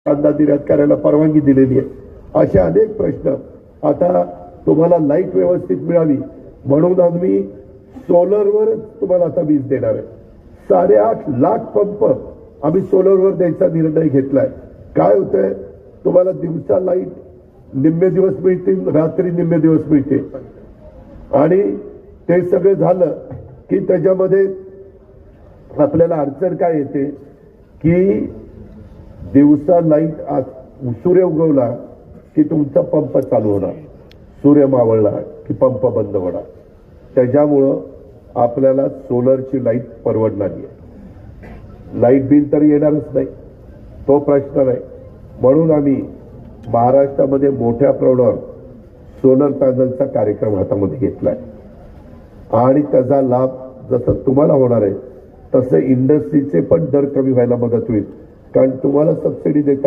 कांदा निर्यात करायला परवानगी दिलेली आहे. अशा अनेक प्रश्न. आता तुम्हाला लाईट व्यवस्थित मिळावी म्हणून आम्ही सोलरवरच तुम्हाला आता वीज देणार आहे. 8.5 लाख पंप आम्ही सोलरवर द्यायचा निर्णय घेतलाय. काय होतंय, तुम्हाला दिवसा लाईट निम्मे दिवस मिळतील, रात्री निम्मे दिवस मिळते. आणि ते सगळं झालं की त्याच्यामध्ये आपल्याला अडचण काय येते की दिवसा लाईट सूर्य उगवला की तुमचा पंप चालू होणार, सूर्य मावळला की पंप बंद होणार. त्याच्यामुळं आपल्याला सोलरची लाईट परवडणार नाही. लाईट बिल तर येणारच नाही, तो प्रश्न नाही. म्हणून आम्ही महाराष्ट्रामध्ये मोठ्या प्रमाणावर सोलर पॅनलचा कार्यक्रम हातामध्ये घेतलाय आणि त्याचा लाभ जसं तुम्हाला होणार आहे तसे इंडस्ट्रीचे पण दर कमी व्हायला मदत होईल. कारण तुम्हाला सबसिडी देतात.